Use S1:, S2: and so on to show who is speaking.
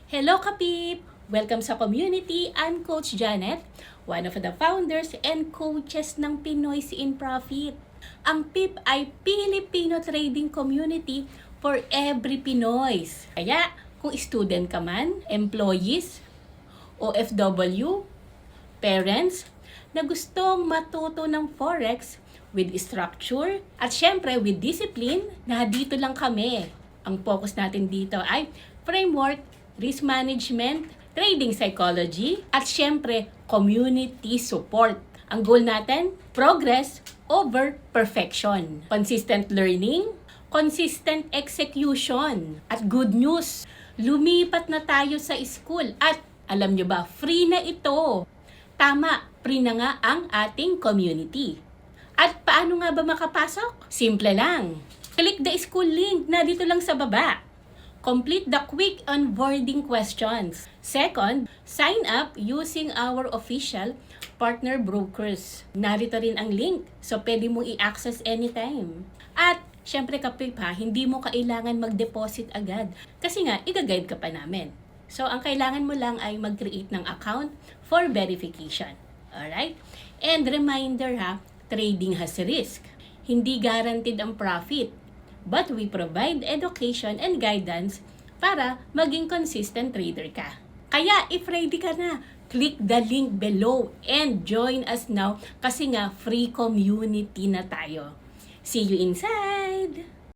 S1: Hello Kapip! Welcome sa community. I'm Coach Janet, one of the founders and coaches ng Pinoy's in Profit. Ang PIP ay Filipino Trading Community for every Pinoys. Kaya kung student ka man, employees, OFW, parents, na gustong matuto ng Forex with structure at syempre with discipline, na dito lang kami. Ang focus natin dito ay framework, risk management, trading psychology, at syempre, community support. Ang goal natin, progress over perfection. Consistent learning, consistent execution, at good news, lumipat na tayo sa school at alam nyo ba, free na ito. Tama, free na nga ang ating community. At paano nga ba makapasok? Simple lang. Click the school link na dito lang sa baba. Complete the quick onboarding questions. Second, sign up using our official partner brokers. Narito rin ang link, so pwede mong i-access anytime. At syempre Kapip ha, hindi mo kailangan mag-deposit agad kasi nga, i-guide ka pa namin. So ang kailangan mo lang ay mag-create ng account for verification. Alright? And reminder ha, trading has risk. Hindi guaranteed ang profit. But we provide education and guidance para maging consistent trader ka. Kaya if ready ka na, click the link below and join us now kasi nga free community na tayo. See you inside!